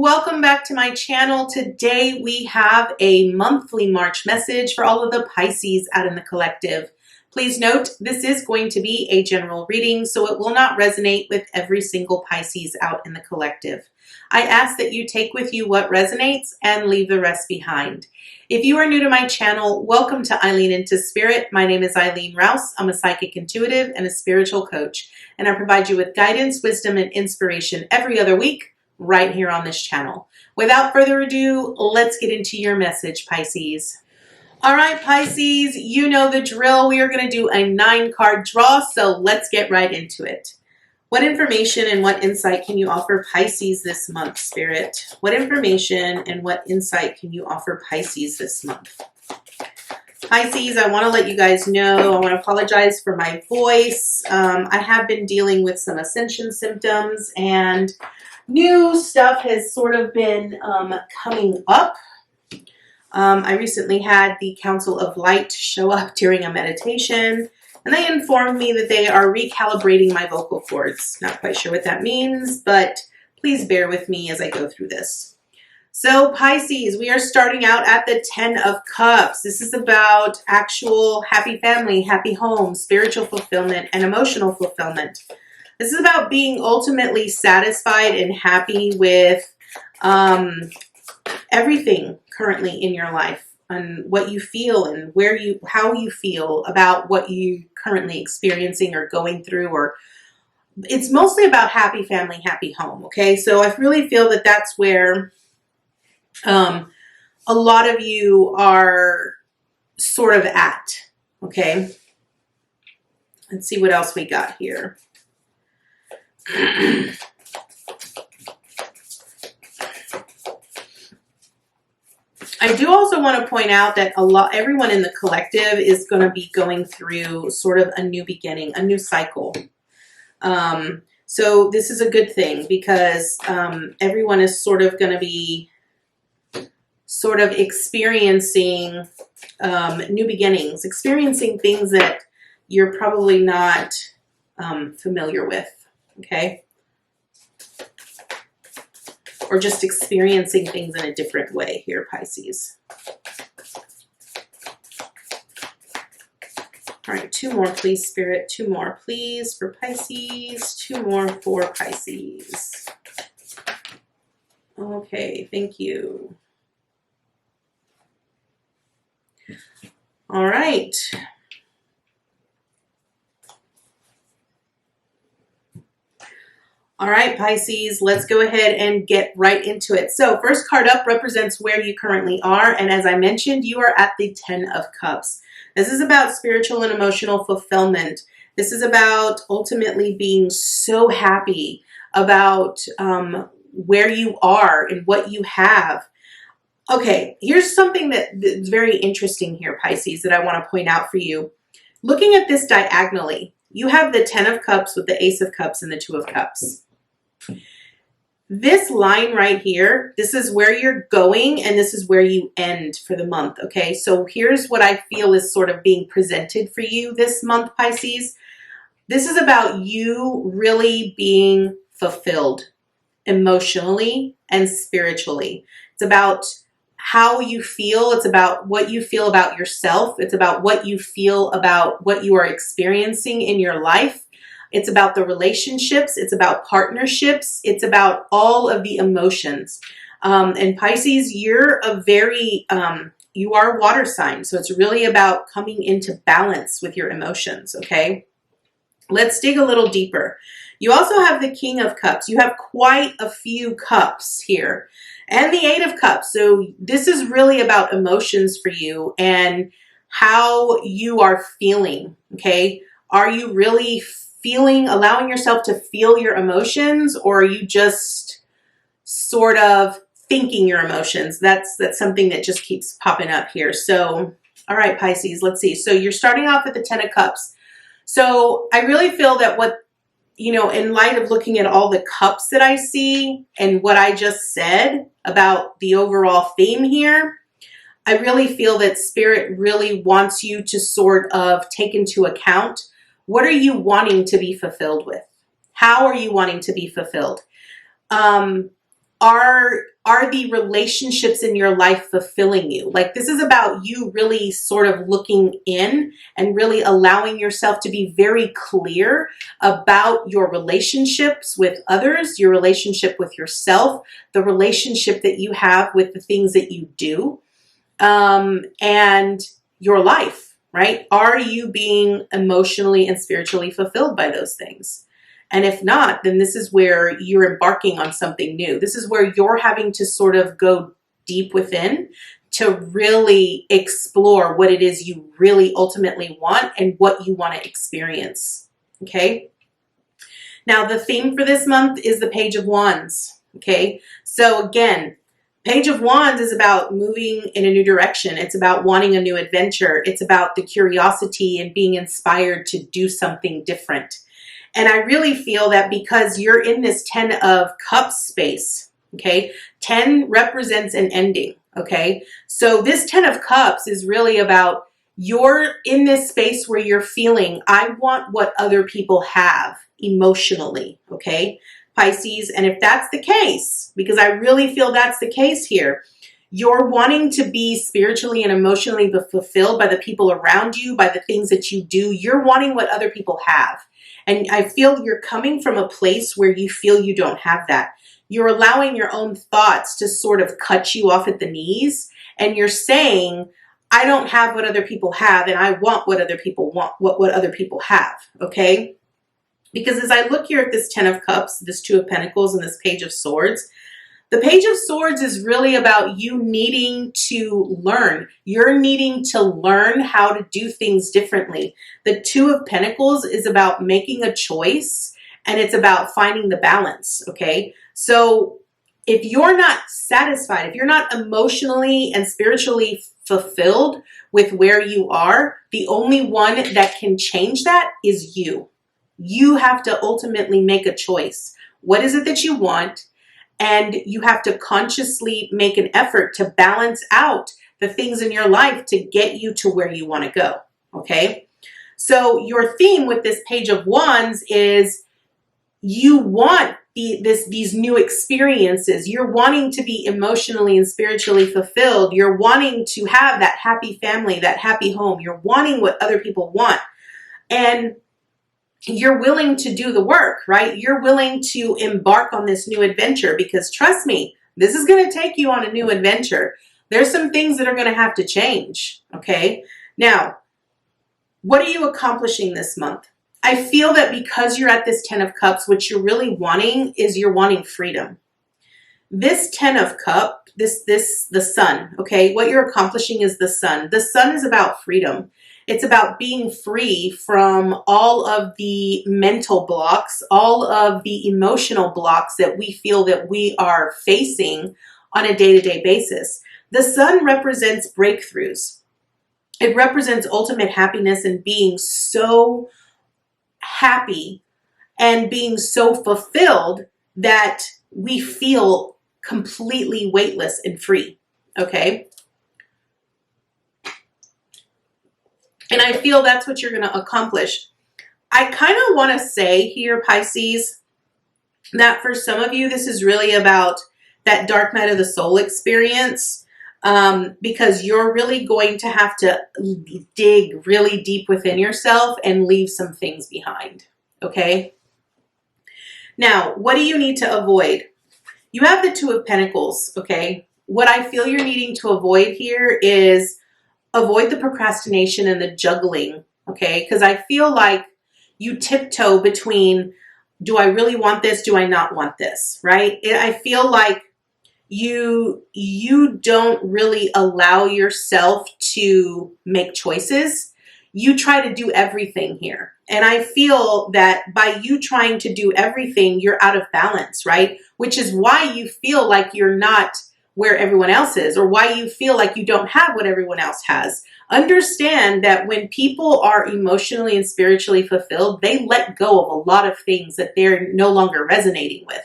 welcome back to my channel. Today we have a monthly March message for all of the Pisces out in the collective. Please note, this is going to be a general reading, so it will not resonate with every single Pisces out in the collective. I ask that you take with you what resonates and leave the rest behind. If you are new to my channel, welcome to Eileen Into Spirit. My name is Eileen Rouse. I'm a psychic intuitive and a spiritual coach, and I provide you with guidance, wisdom, and inspiration every other week right here on this channel. Without further ado, let's get into your message, Pisces. All right, Pisces, you know the drill. We are going to do a 9-card draw, so let's get right into it. What information and what insight can you offer Pisces this month, Spirit? What information and what insight can you offer Pisces this month? Pisces, I want to let you guys know, I want to apologize for my voice. I have been dealing with some ascension symptoms, and new stuff has sort of been coming up. I recently had the Council of Light show up during a meditation, and they informed me that they are recalibrating my vocal cords. Not quite sure what that means, but please bear with me as I go through this. So Pisces, we are starting out at the 10 of Cups. This is about actual happy family, happy home, spiritual fulfillment, and emotional fulfillment. This is about being ultimately satisfied and happy with everything currently in your life, and what you feel and how you feel about what you currently experiencing or going through, or it's mostly about happy family, happy home. Okay, so I really feel that that's where a lot of you are sort of at. Okay, let's see what else we got here. I do also want to point out that everyone in the collective is going to be going through sort of a new beginning, a new cycle. So this is a good thing, because everyone is sort of going to be sort of experiencing new beginnings, experiencing things that you're probably not familiar with. Okay? Or just experiencing things in a different way here, Pisces. All right, 2 more, please, Spirit. 2 more, please, for Pisces. 2 more for Pisces. Okay, thank you. All right. All right, Pisces, let's go ahead and get right into it. So first card up represents where you currently are. And as I mentioned, you are at the 10 of Cups. This is about spiritual and emotional fulfillment. This is about ultimately being so happy about where you are and what you have. Okay, here's something that's very interesting here, Pisces, that I want to point out for you. Looking at this diagonally, you have the 10 of Cups with the Ace of Cups and the 2 of Cups. This line right here, this is where you're going, and this is where you end for the month, okay? So here's what I feel is sort of being presented for you this month, Pisces. This is about you really being fulfilled emotionally and spiritually. It's about how you feel. It's about what you feel about yourself. It's about what you feel about what you are experiencing in your life. It's about the relationships. It's about partnerships. It's about all of the emotions. And Pisces, you're you are a water sign. So it's really about coming into balance with your emotions, okay? Let's dig a little deeper. You also have the King of Cups. You have quite a few cups here. And the 8 of Cups. So this is really about emotions for you and how you are feeling, okay? Are you really allowing yourself to feel your emotions, or are you just sort of thinking your emotions? That's something that just keeps popping up here. So, all right, Pisces, let's see. So you're starting off with the 10 of Cups. So I really feel that in light of looking at all the cups that I see and what I just said about the overall theme here, I really feel that Spirit really wants you to sort of take into account, what are you wanting to be fulfilled with? How are you wanting to be fulfilled? are the relationships in your life fulfilling you? Like, this is about you really sort of looking in and really allowing yourself to be very clear about your relationships with others, your relationship with yourself, the relationship that you have with the things that you do, and your life, right? Are you being emotionally and spiritually fulfilled by those things? And if not, then this is where you're embarking on something new. This is where you're having to sort of go deep within to really explore what it is you really ultimately want and what you want to experience. Okay. Now, the theme for this month is the Page of Wands. Okay. So again, Page of Wands is about moving in a new direction. It's about wanting a new adventure. It's about the curiosity and being inspired to do something different. And I really feel that because you're in this 10 of Cups space, okay, 10 represents an ending, okay? So this 10 of Cups is really about you're in this space where you're feeling, I want what other people have emotionally, okay, Pisces? And if that's the case, because I really feel that's the case here, you're wanting to be spiritually and emotionally fulfilled by the people around you, by the things that you do. You're wanting what other people have. And I feel you're coming from a place where you feel you don't have that. You're allowing your own thoughts to sort of cut you off at the knees. And you're saying, I don't have what other people have, and I want what other people want, what other people have, okay? Because as I look here at this 10 of Cups, this 2 of Pentacles, and this Page of Swords, the Page of Swords is really about you needing to learn. You're needing to learn how to do things differently. The 2 of Pentacles is about making a choice, and it's about finding the balance, okay? So if you're not satisfied, if you're not emotionally and spiritually fulfilled with where you are, the only one that can change that is you. You have to ultimately make a choice. What is it that you want? And you have to consciously make an effort to balance out the things in your life to get you to where you want to go, okay? So your theme with this Page of Wands is you want these new experiences. You're wanting to be emotionally and spiritually fulfilled. You're wanting to have that happy family, that happy home. You're wanting what other people want. And you're willing to do the work, right? You're willing to embark on this new adventure because trust me, this is going to take you on a new adventure. There's some things that are going to have to change, okay? Now, what are you accomplishing this month? I feel that because you're at this 10 of Cups, what you're really wanting is you're wanting freedom. This 10 of Cups, the Sun, okay? What you're accomplishing is the Sun. The Sun is about freedom. It's about being free from all of the mental blocks, all of the emotional blocks that we feel that we are facing on a day-to-day basis. The Sun represents breakthroughs. It represents ultimate happiness and being so happy and being so fulfilled that we feel completely weightless and free, okay? And I feel that's what you're going to accomplish. I kind of want to say here, Pisces, that for some of you, this is really about that dark night of the soul experience, because you're really going to have to dig really deep within yourself and leave some things behind, okay? Now, what do you need to avoid? You have the 2 of Pentacles, okay? What I feel you're needing to avoid here is avoid the procrastination and the juggling, okay? Because I feel like you tiptoe between, do I really want this? Do I not want this, right? I feel like you don't really allow yourself to make choices. You try to do everything here. And I feel that by you trying to do everything, you're out of balance, right? Which is why you feel like you're not where everyone else is, or why you feel like you don't have what everyone else has. Understand that when people are emotionally and spiritually fulfilled, they let go of a lot of things that they're no longer resonating with.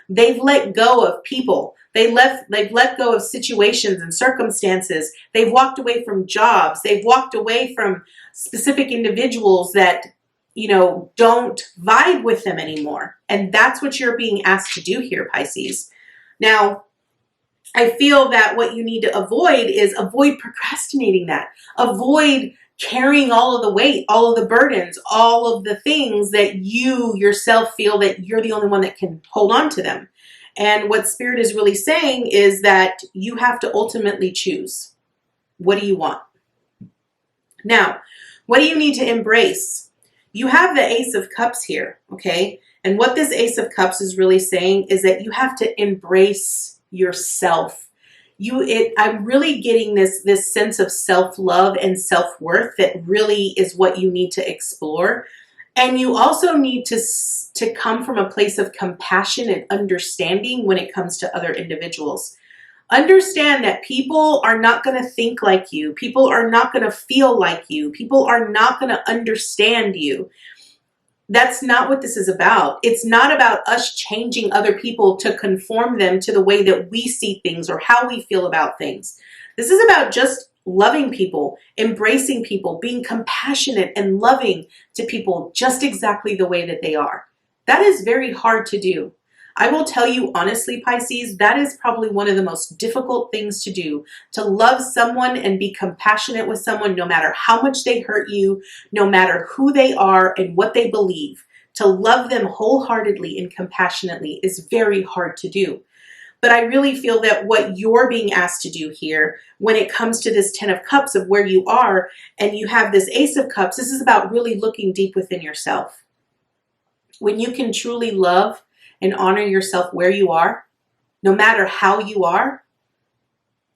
They've let go of people. They've let go of situations and circumstances. They've walked away from jobs. They've walked away from specific individuals that, don't vibe with them anymore. And that's what you're being asked to do here, Pisces. Now, I feel that what you need to avoid is avoid procrastinating that. Avoid carrying all of the weight, all of the burdens, all of the things that you yourself feel that you're the only one that can hold on to them. And what Spirit is really saying is that you have to ultimately choose. What do you want? Now, what do you need to embrace? You have the Ace of Cups here, okay? And what this Ace of Cups is really saying is that you have to embrace yourself. I'm really getting this sense of self-love and self-worth that really is what you need to explore. And you also need to come from a place of compassion and understanding when it comes to other individuals. Understand that people are not going to think like you. People are not going to feel like you. People are not going to understand you. That's not what this is about. It's not about us changing other people to conform them to the way that we see things or how we feel about things. This is about just loving people, embracing people, being compassionate and loving to people just exactly the way that they are. That is very hard to do. I will tell you honestly, Pisces, that is probably one of the most difficult things to do, to love someone and be compassionate with someone no matter how much they hurt you, no matter who they are and what they believe. To love them wholeheartedly and compassionately is very hard to do. But I really feel that what you're being asked to do here, when it comes to this 10 of Cups of where you are, and you have this Ace of Cups, this is about really looking deep within yourself. When you can truly love and honor yourself where you are, no matter how you are,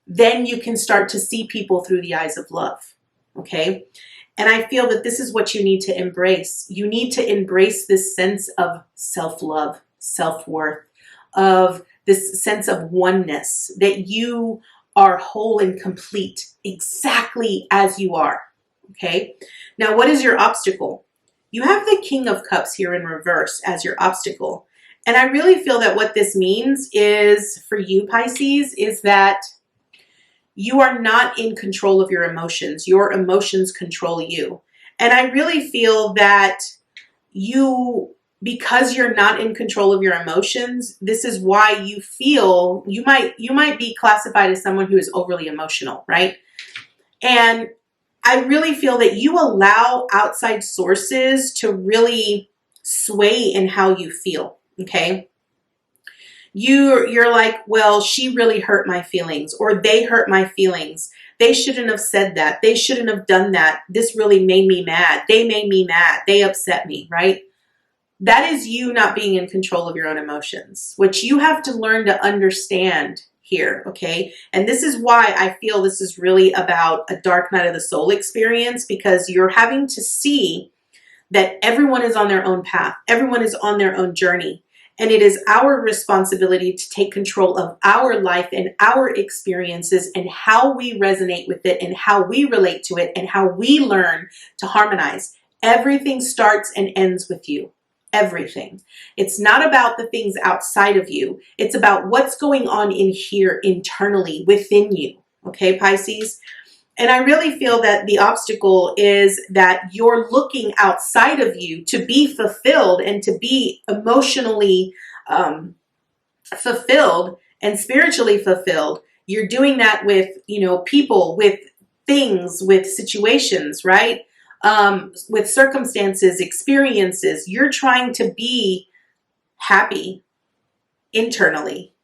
then you can start to see people through the eyes of love, okay? And I feel that this is what you need to embrace. You need to embrace this sense of self-love, self-worth, of this sense of oneness, that you are whole and complete exactly as you are, okay? Now, what is your obstacle? You have the King of Cups here in reverse as your obstacle. And I really feel that what this means is, for you, Pisces, is that you are not in control of your emotions. Your emotions control you. And I really feel that because you're not in control of your emotions, this is why you feel, you might be classified as someone who is overly emotional, right? And I really feel that you allow outside sources to really sway in how you feel. Okay, you're like, well, she really hurt my feelings, or they hurt my feelings. They shouldn't have said that. They shouldn't have done that. This really made me mad. They made me mad. They upset me, right? That is you not being in control of your own emotions, which you have to learn to understand here, okay? And this is why I feel this is really about a dark night of the soul experience, because you're having to see that everyone is on their own path. Everyone is on their own journey. And it is our responsibility to take control of our life and our experiences and how we resonate with it and how we relate to it and how we learn to harmonize. Everything starts and ends with you. Everything. It's not about the things outside of you. It's about what's going on in here internally within you. Okay, Pisces? And I really feel that the obstacle is that you're looking outside of you to be fulfilled and to be emotionally fulfilled and spiritually fulfilled. You're doing that with, people, with things, with situations, right? With circumstances, experiences. You're trying to be happy internally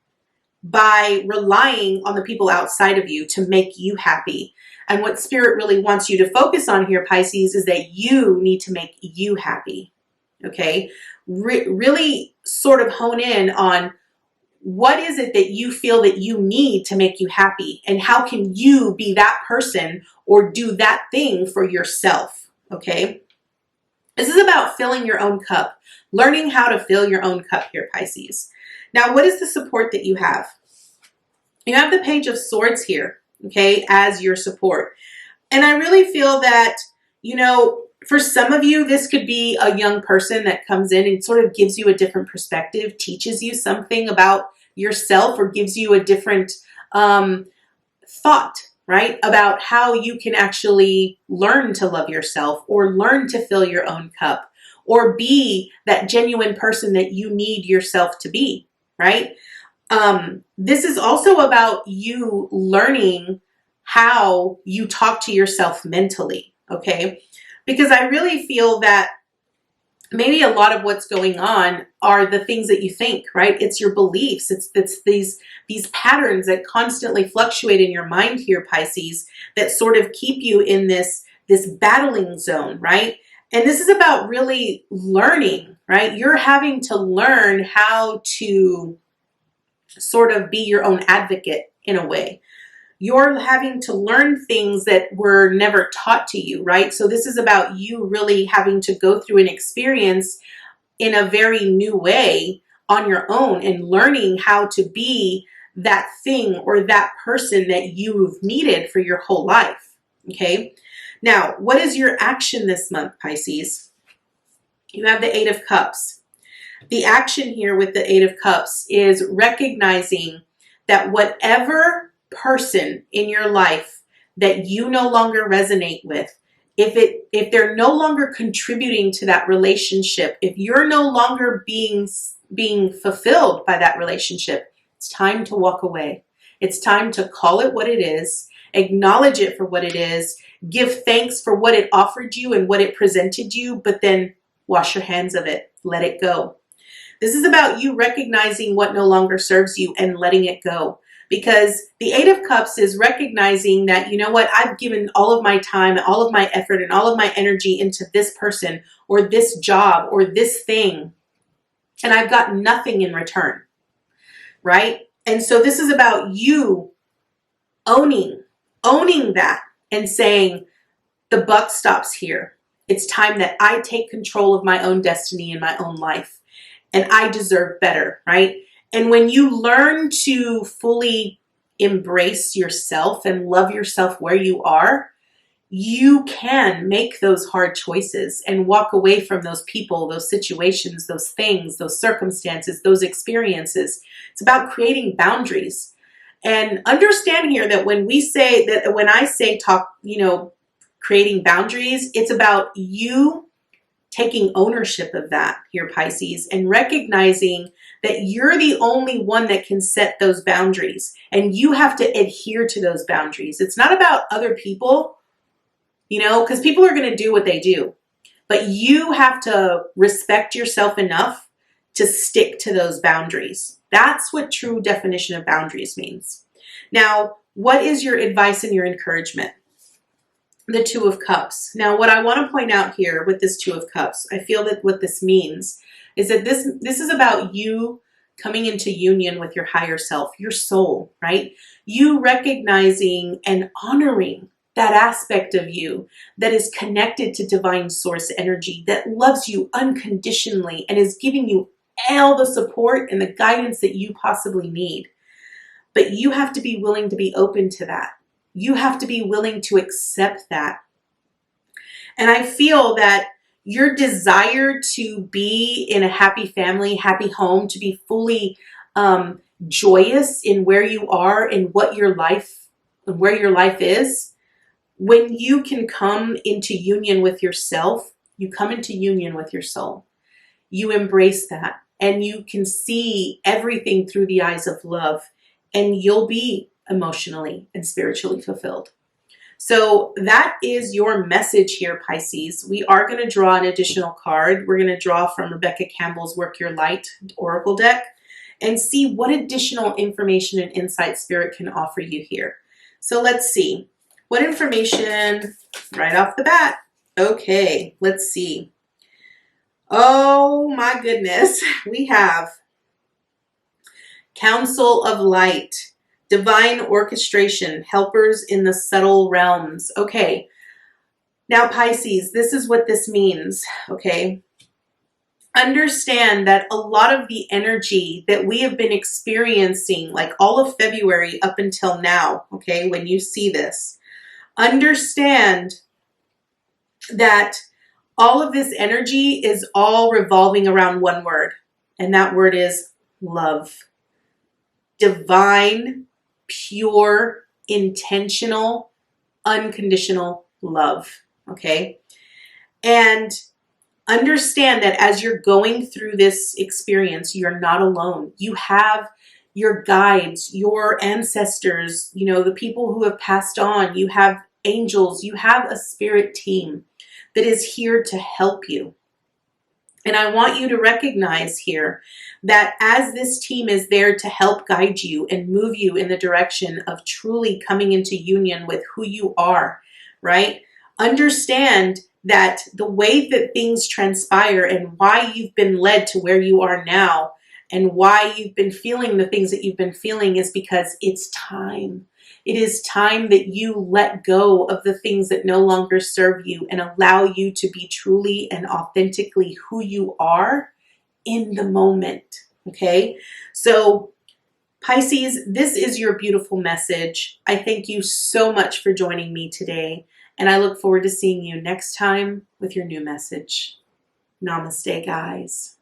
by relying on the people outside of you to make you happy. And what Spirit really wants you to focus on here, Pisces, is that you need to make you happy, okay? Really sort of hone in on what is it that you feel that you need to make you happy, and how can you be that person or do that thing for yourself, okay? This is about filling your own cup, learning how to fill your own cup here, Pisces. Now, what is the support that you have? You have the Page of Swords here, okay, as your support. And I really feel that, for some of you, this could be a young person that comes in and sort of gives you a different perspective, teaches you something about yourself, or gives you a different thought, right, about how you can actually learn to love yourself or learn to fill your own cup or be that genuine person that you need yourself to be, right? This is also about you learning how you talk to yourself mentally, okay? Because I really feel that maybe a lot of what's going on are the things that you think, right? It's your beliefs. It's these patterns that constantly fluctuate in your mind here, Pisces, that sort of keep you in this battling zone, right? And this is about really learning, right? You're having to learn how to sort of be your own advocate in a way. You're having to learn things that were never taught to you, right? So this is about you really having to go through an experience in a very new way on your own and learning how to be that thing or that person that you've needed for your whole life, okay? Now, what is your action this month, Pisces? You have the Eight of Cups. The action here with the Eight of Cups is recognizing that whatever person in your life that you no longer resonate with, if they're no longer contributing to that relationship, if you're no longer being fulfilled by that relationship, it's time to walk away. It's time to call it what it is, acknowledge it for what it is, give thanks for what it offered you and what it presented you, but then wash your hands of it, let it go. This is about you recognizing what no longer serves you and letting it go. Because the Eight of Cups is recognizing that, you know what, I've given all of my time, all of my effort, and all of my energy into this person or this job or this thing, and I've got nothing in return, right? And so this is about you owning that and saying, the buck stops here. It's time that I take control of my own destiny in my own life. And I deserve better, right? And when you learn to fully embrace yourself and love yourself where you are, you can make those hard choices and walk away from those people, those situations, those things, those circumstances, those experiences. It's about creating boundaries. And understand here that when I say talk, creating boundaries, it's about you taking ownership of that here, Pisces, and recognizing that you're the only one that can set those boundaries and you have to adhere to those boundaries. It's not about other people, because people are going to do what they do, but you have to respect yourself enough to stick to those boundaries. That's what true definition of boundaries means. Now, what is your advice and your encouragement? The Two of Cups. Now, what I want to point out here with this Two of Cups, I feel that what this means is that this is about you coming into union with your higher self, your soul, right? You recognizing and honoring that aspect of you that is connected to divine source energy, that loves you unconditionally and is giving you all the support and the guidance that you possibly need. But you have to be willing to be open to that. You have to be willing to accept that. And I feel that your desire to be in a happy family, happy home, to be fully joyous in where you are and where your life is, when you can come into union with yourself, you come into union with your soul. You embrace that and you can see everything through the eyes of love, and you'll be emotionally and spiritually fulfilled. So that is your message here, Pisces. We are going to draw an additional card. We're going to draw from Rebecca Campbell's Work Your Light Oracle deck and see what additional information and insight Spirit can offer you here. So let's see. What information right off the bat? Okay, let's see. Oh my goodness. We have Council of Light. Divine orchestration, helpers in the subtle realms. Okay, now Pisces, this is what this means, okay? Understand that a lot of the energy that we have been experiencing, like all of February up until now, okay, when you see this, understand that all of this energy is all revolving around one word, and that word is love. Divine, pure, intentional, unconditional love, okay? And understand that as you're going through this experience, you're not alone. You have your guides, your ancestors, you know, the people who have passed on. You have angels, you have a spirit team that is here to help you. And I want you to recognize here that as this team is there to help guide you and move you in the direction of truly coming into union with who you are, right? Understand that the way that things transpire and why you've been led to where you are now and why you've been feeling the things that you've been feeling is because it's time. It is time that you let go of the things that no longer serve you and allow you to be truly and authentically who you are in the moment. Okay? So, Pisces, this is your beautiful message. I thank you so much for joining me today, and I look forward to seeing you next time with your new message. Namaste, guys.